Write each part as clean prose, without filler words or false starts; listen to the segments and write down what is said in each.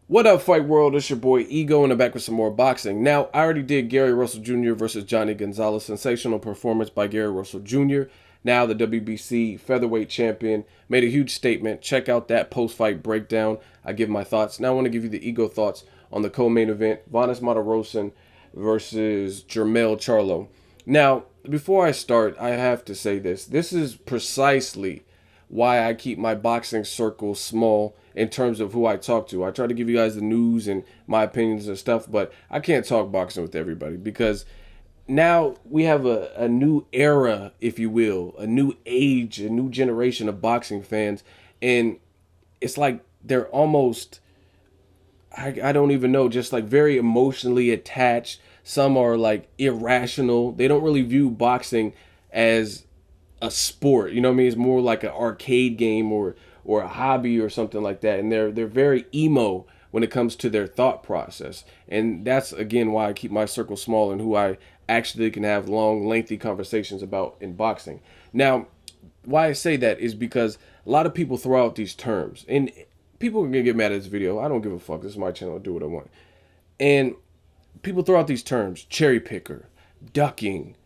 What up, Fight World? It's your boy Ego, and I'm back with some more boxing. Now, I already did Gary Russell Jr. versus Johnny Gonzalez. Sensational performance by Gary Russell Jr., now the WBC featherweight champion, made a huge statement. Check out that post-fight breakdown. I give my thoughts. Now I want to give you the Ego thoughts on the co-main event, Vanes Martirosyan versus Jermell Charlo. Now, before I start, I have to say this. This is precisely why I keep my boxing circle small in terms of who I talk to. I try to give you guys the news and my opinions and stuff, but I can't talk boxing with everybody because now we have a new era, if you will, a new age, a new generation of boxing fans. And it's like they're almost, I don't even know, just like very emotionally attached. Some are like irrational. They don't really view boxing as a sport. You know what I mean? It's more like an arcade game or a hobby or something like that. And they're very emo when it comes to their thought process. And that's again why I keep my circle small and who I actually can have long, lengthy conversations about in boxing. Now, why I say that is because a lot of people throw out these terms, and people are gonna get mad at this video. I don't give a fuck. This is my channel. I do what I want. And people throw out these terms: cherry picker, ducking,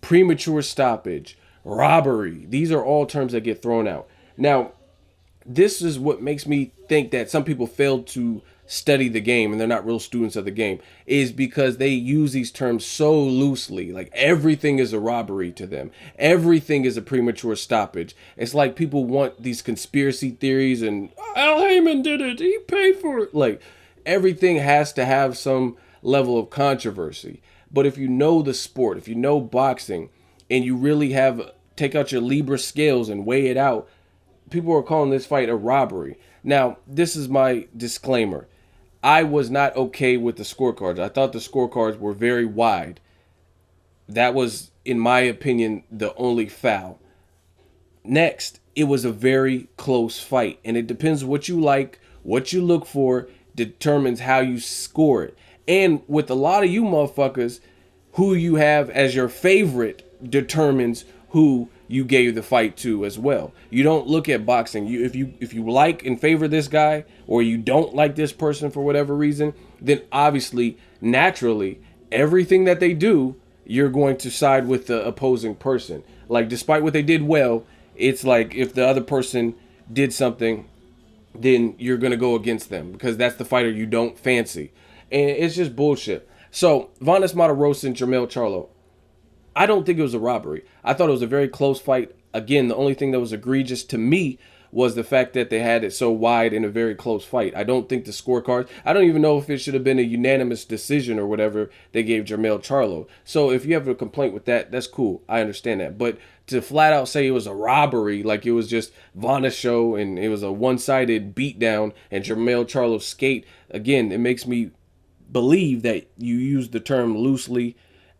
premature stoppage, robbery. These are all terms that get thrown out. Now, this is what makes me think that some people fail to study the game and they're not real students of the game, is because they use these terms so loosely. Like everything is a robbery to them. Everything is a premature stoppage. It's like people want these conspiracy theories and Al Heyman did it. He paid for it. Like everything has to have some level of controversy. But if you know the sport, if you know boxing, and you really have take out your Libra scales and weigh it out, people are calling this fight a robbery. Now, this is my disclaimer. I was not okay with the scorecards. I thought the scorecards were very wide. That was, in my opinion, the only foul. Next, it was a very close fight. And it depends what you like, what you look for, determines how you score it. And with a lot of you motherfuckers, who you have as your favorite determines who you gave the fight to as well. You don't look at boxing. If you like and favor this guy, or you don't like this person for whatever reason, then obviously, naturally, everything that they do, you're going to side with the opposing person. Like despite what they did well, it's like if the other person did something, then you're gonna go against them because that's the fighter you don't fancy. And it's just bullshit. So Vanes Martirosyan, Jermell Charlo, I don't think it was a robbery. I thought it was a very close fight. Again, the only thing that was egregious to me was the fact that they had it so wide in a very close fight. I don't think the scorecards, I don't even know if it should have been a unanimous decision or whatever they gave Jermell Charlo. So if you have a complaint with that, that's cool. I understand that. But to flat out say it was a robbery, like it was just Vanes show and it was a one-sided beatdown and Jermell Charlo skate, again, it makes me believe that you use the term loosely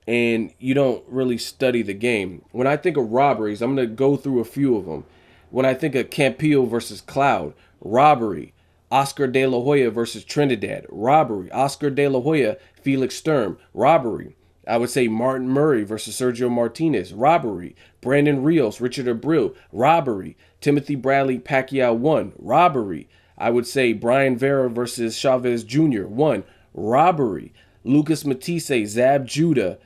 and you don't really study the game. When I think of robberies, I'm going to go through a few of them. When I think of Campillo versus Cloud, robbery. Oscar De La Hoya versus Trinidad, robbery. Oscar De La Hoya, Felix Sturm, robbery. I would say Martin Murray versus Sergio Martinez, robbery. Brandon Rios, Richard Abreu, robbery. Timothy Bradley, Pacquiao, 1, robbery. I would say Brian Vera versus Chavez Jr., 1, robbery. Lucas Matisse, Zab Judah,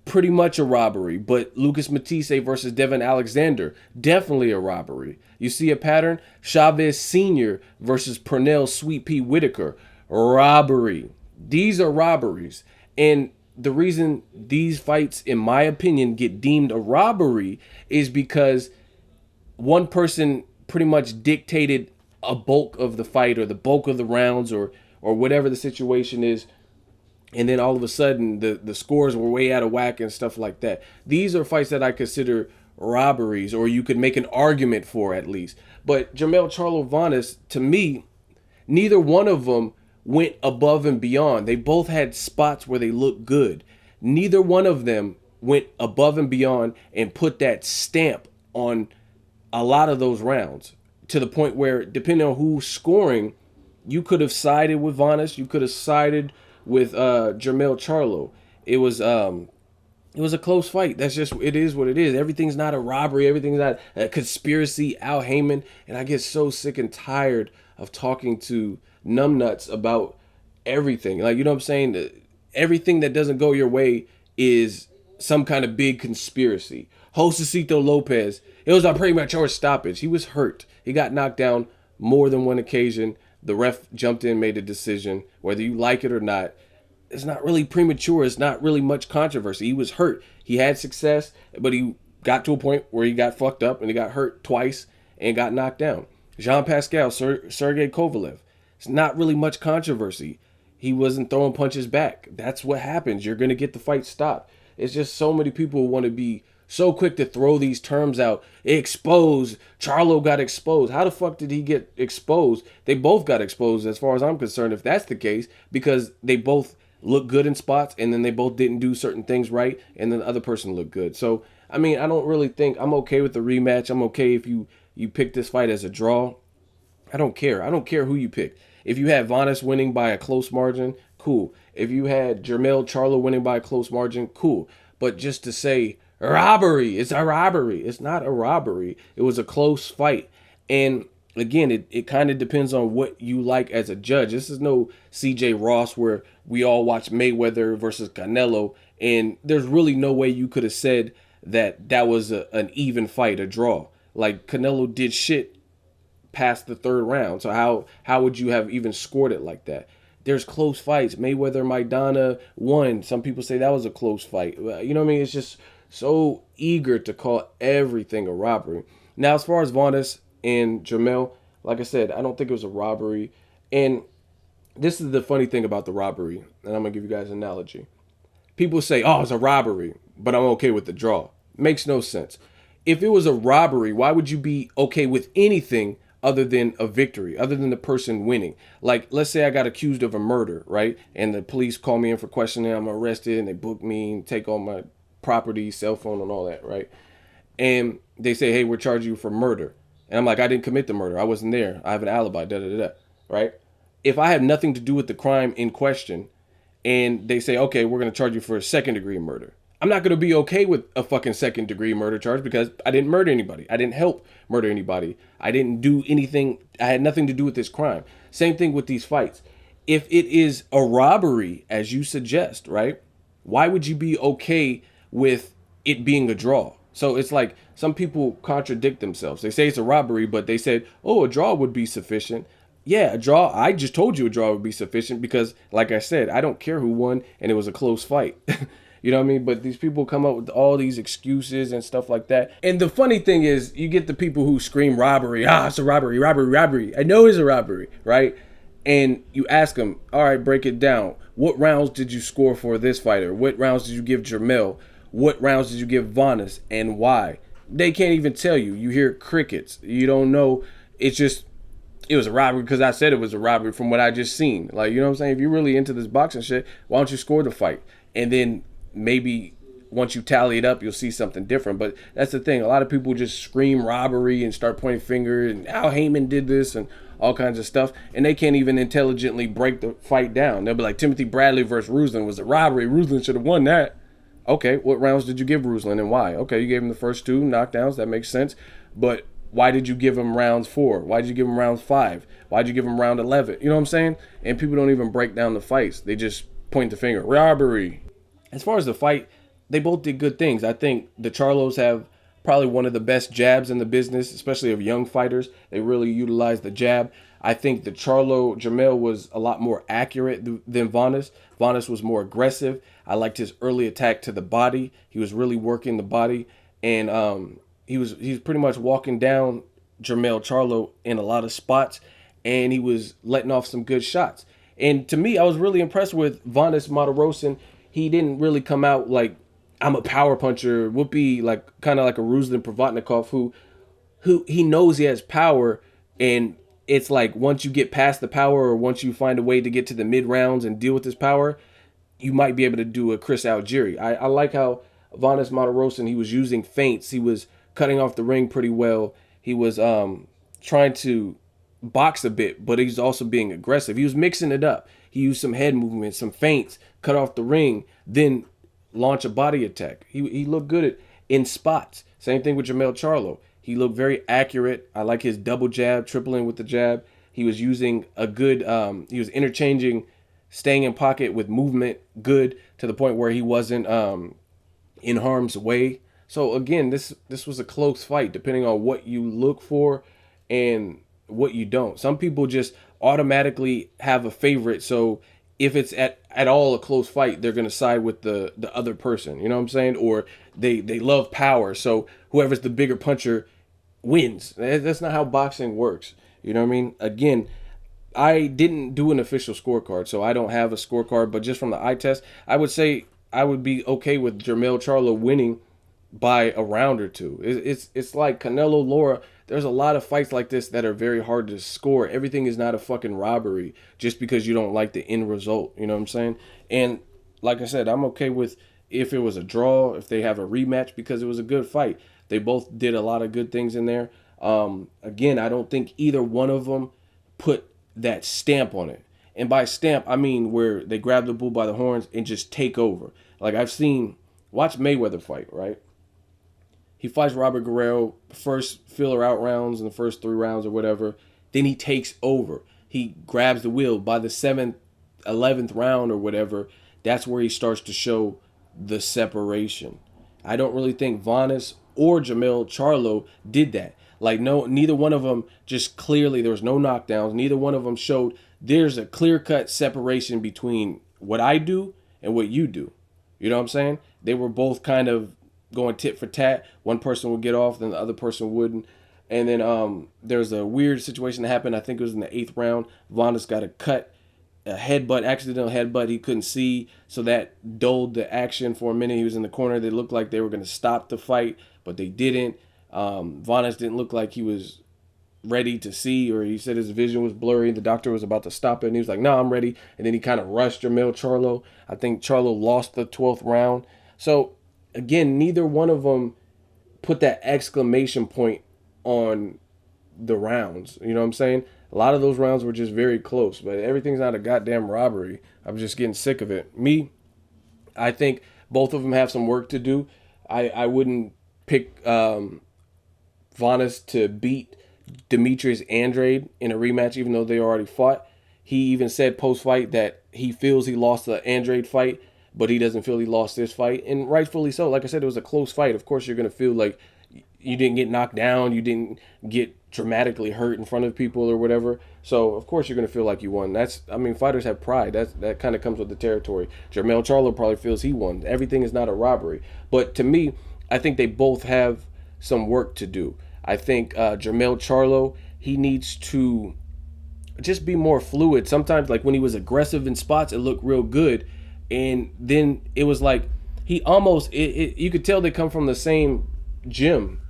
pretty much a robbery, but Lucas Matisse versus Devin Alexander, definitely a robbery. You see a pattern? Chavez Sr. versus Pernell Sweet Pea Whitaker, robbery. These are robberies. And the reason these fights, in my opinion, get deemed a robbery is because one person pretty much dictated a bulk of the fight or the bulk of the rounds or whatever the situation is, and then all of a sudden the scores were way out of whack and stuff like that. These are fights that I consider robberies, or you could make an argument for at least. But Jermell Charlo, Vanes, to me, neither one of them went above and beyond. They both had spots where they looked good. Neither one of them went above and beyond and put that stamp on a lot of those rounds, to the point where, depending on who's scoring, you could have sided with Vanes, you could have sided with Jermell Charlo. It was a close fight. That's just, it is what it is. Everything's not a robbery. Everything's not a conspiracy. Al Heyman. And I get so sick and tired of talking to numbnuts about everything. Like, you know what I'm saying? Everything that doesn't go your way is some kind of big conspiracy. Josecito Lopez, it was a premature stoppage. He was hurt. He got knocked down more than one occasion. The ref jumped in, made a decision. Whether you like it or not, it's not really premature. It's not really much controversy. He was hurt. He had success, but he got to a point where he got fucked up and he got hurt twice and got knocked down. Jean Pascal, Sergey Kovalev. It's not really much controversy. He wasn't throwing punches back. That's what happens. You're going to get the fight stopped. It's just so many people want to be so quick to throw these terms out. Exposed. Charlo got exposed. How the fuck did he get exposed? They both got exposed as far as I'm concerned, if that's the case, because they both look good in spots and then they both didn't do certain things right and then the other person looked good. So, I mean, I don't really think I'm okay with the rematch. I'm okay if you pick this fight as a draw. I don't care. I don't care who you pick. If you had Vanes winning by a close margin, cool. If you had Jermell Charlo winning by a close margin, cool. But just to say robbery, it's a robbery. It's not a robbery. It was a close fight. And again, it kind of depends on what you like as a judge. This is no CJ Ross where we all watch Mayweather versus Canelo, and there's really no way you could have said that was an even fight, a draw. Like, Canelo did shit past the third round. So how would you have even scored it like that? There's close fights. Mayweather Maidana won. Some people say that was a close fight. You know what I mean? It's just so eager to call everything a robbery. Now, as far as Vanes and Jermell, like I said, I don't think it was a robbery. And this is the funny thing about the robbery, and I'm going to give you guys an analogy. People say, oh, it's a robbery, but I'm okay with the draw. Makes no sense. If it was a robbery, why would you be okay with anything other than a victory, other than the person winning? Like, let's say I got accused of a murder, right? And the police call me in for questioning, I'm arrested, and they book me and take all my property, cell phone, and all that, right? And they say, hey, we're charging you for murder. And I'm like, I didn't commit the murder. I wasn't there. I have an alibi, da-da-da-da, right? If I had nothing to do with the crime in question, and they say, okay, we're going to charge you for a second-degree murder, I'm not going to be okay with a fucking second-degree murder charge because I didn't murder anybody. I didn't help murder anybody. I didn't do anything. I had nothing to do with this crime. Same thing with these fights. If it is a robbery, as you suggest, right, why would you be okay with it being a draw? So it's like some people contradict themselves. They say it's a robbery, but they said, oh, a draw would be sufficient. Yeah, a draw. I just told you a draw would be sufficient because, like I said, I don't care who won and it was a close fight. You know what I mean? But these people come up with all these excuses and stuff like that. And the funny thing is, you get the people who scream robbery. Ah, it's a robbery, robbery, robbery. I know it's a robbery, right? And you ask them, all right, break it down. What rounds did you score for this fighter? What rounds did you give Jermell? What rounds did you give Vanes and why? They can't even tell you. You hear crickets. You don't know. It's just, it was a robbery because I said it was a robbery from what I just seen. Like, you know what I'm saying? If you're really into this boxing shit, why don't you score the fight? And then maybe once you tally it up, you'll see something different. But that's the thing. A lot of people just scream robbery and start pointing fingers and Al Heyman did this and all kinds of stuff. And they can't even intelligently break the fight down. They'll be like, Timothy Bradley versus Ruslan was a robbery. Ruslan should have won that. Okay, what rounds did you give Ruslan and why? Okay, you gave him the first 2 knockdowns. That makes sense. But why did you give him rounds 4? Why did you give him rounds 5? Why did you give him round 11? You know what I'm saying? And people don't even break down the fights. They just point the finger. Robbery. As far as the fight, they both did good things. I think the Charlos have probably one of the best jabs in the business, especially of young fighters. They really utilize the jab. I think the Jermell was a lot more accurate than Vanes. Vanes was more aggressive. I liked his early attack to the body. He was really working the body. And he was pretty much walking down Jermell Charlo in a lot of spots. And he was letting off some good shots. And to me, I was really impressed with Vanes Martirosyan. He didn't really come out like, I'm a power puncher. Whoopi, like kind of like a Ruslan Provatnikov who he knows he has power, and it's like once you get past the power or once you find a way to get to the mid rounds and deal with this power, you might be able to do a Chris Algieri. I like how Vanes Martirosyan, he was using feints. He was cutting off the ring pretty well. He was trying to box a bit, but he's also being aggressive. He was mixing it up. He used some head movements, some feints, cut off the ring, then launch a body attack. He looked good in spots. Same thing with Jermell Charlo. He looked very accurate. I like his double jab, tripling with the jab. He was using a good. He was interchanging, staying in pocket with movement good to the point where he wasn't in harm's way. So again, this was a close fight, depending on what you look for and what you don't. Some people just automatically have a favorite, so if it's at all a close fight, they're gonna side with the other person. You know what I'm saying? Or they love power, so whoever's the bigger puncher wins. That's not how boxing works. You know what I mean? Again, I didn't do an official scorecard, so I don't have a scorecard. But just from the eye test, I would say I would be okay with Jermell Charlo winning by a round or two. It's like Canelo Lara. There's a lot of fights like this that are very hard to score. Everything is not a fucking robbery just because you don't like the end result. You know what I'm saying? And like I said, I'm okay with if it was a draw, if they have a rematch, because it was a good fight. They both did a lot of good things in there. Again, I don't think either one of them put that stamp on it. And by stamp, I mean where they grab the bull by the horns and just take over. Like I've seen, watch Mayweather fight, right? He fights Robert Guerrero, first filler out rounds in the first 3 rounds or whatever. Then he takes over. He grabs the wheel by the 7th, 11th round or whatever. That's where he starts to show the separation. I don't really think Vanes or Jermell Charlo did that. Like no, neither one of them just clearly, there was no knockdowns. Neither one of them showed there's a clear-cut separation between what I do and what you do. You know what I'm saying? They were both kind of going tit for tat. One person would get off, then the other person wouldn't. And then there's a weird situation that happened. I think it was in the 8th round. Vanes got a cut, a headbutt, accidental headbutt. He couldn't see, so that dulled the action for a minute. He was in the corner. They looked like they were going to stop the fight, but they didn't. Vanes didn't look like he was ready to see, or he said his vision was blurry. The doctor was about to stop it, and he was like, "No, I'm ready." And then he kind of rushed Jermell Charlo. I think Charlo lost the 12th round. So again, neither one of them put that exclamation point on the rounds. You know what I'm saying? A lot of those rounds were just very close, but everything's not a goddamn robbery. I'm just getting sick of it. I think both of them have some work to do. I wouldn't pick Vanes to beat Demetrius Andrade in a rematch, even though they already fought. He even said post-fight that he feels he lost the Andrade fight, but he doesn't feel he lost this fight, and rightfully so. Like I said, it was a close fight. Of course, you're going to feel like you didn't get knocked down, you didn't get dramatically hurt in front of people or whatever. So, of course, you're going to feel like you won. Fighters have pride. That kind of comes with the territory. Jermell Charlo probably feels he won. Everything is not a robbery. But to me, I think they both have some work to do. I think Jermell Charlo, he needs to just be more fluid. Sometimes, like when he was aggressive in spots, it looked real good. And then it was like he almost, you could tell they come from the same gym.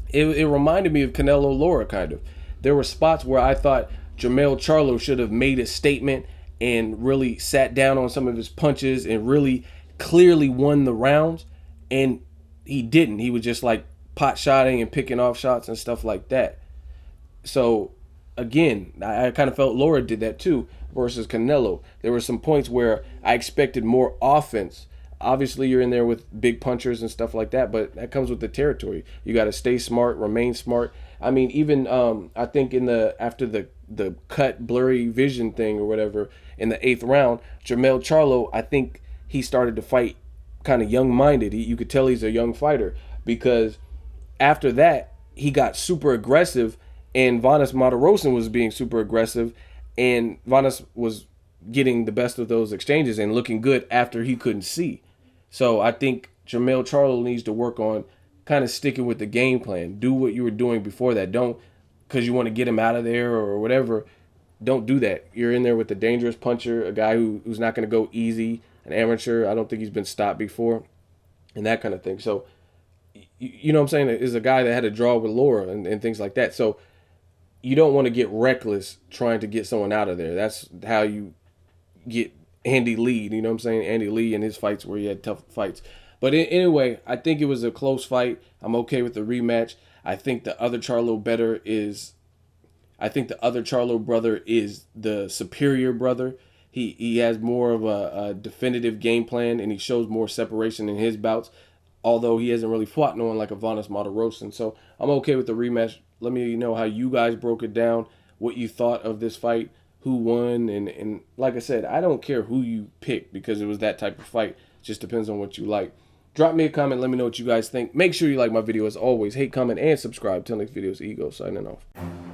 It reminded me of Canelo Lara, kind of. There were spots where I thought Jermell Charlo should have made a statement and really sat down on some of his punches and really clearly won the rounds. And he didn't. He was just like pot shotting and picking off shots and stuff like that. So again, I kind of felt Lara did that too versus Canelo. There were some points where I expected more offense. Obviously, you're in there with big punchers and stuff like that, but that comes with the territory. You got to stay smart, remain smart. I mean, even I think after the cut blurry vision thing or whatever in the 8th round, Jermell Charlo, I think he started to fight kind of young-minded. You could tell he's a young fighter because after that, he got super aggressive, and Vanes Martirosyan was being super aggressive, and Vanes was getting the best of those exchanges and looking good after he couldn't see. So I think Jermell Charlo needs to work on kind of sticking with the game plan. Do what you were doing before that. Don't, because you want to get him out of there or whatever, don't do that. You're in there with a dangerous puncher, a guy who's not going to go easy, an amateur. I don't think he's been stopped before, and that kind of thing. So, you know what I'm saying? Is a guy that had a draw with Lara and things like that. So you don't want to get reckless trying to get someone out of there. That's how you get Andy Lee. You know what I'm saying? Andy Lee in his fights where he had tough fights. But anyway, I think it was a close fight. I'm okay with the rematch. I think the other Charlo brother is the superior brother. He has more of a definitive game plan, and he shows more separation in his bouts, although he hasn't really fought no one like a Vanes Martirosyan. So I'm okay with the rematch. Let me know how you guys broke it down. what you thought of this fight, who won, and like I said, I don't care who you pick because it was that type of fight. It just depends on what you like. Drop me a comment. Let me know what you guys think. Make sure you like my video as always. Hate, comment, and subscribe. Till next video, it's Ego signing off.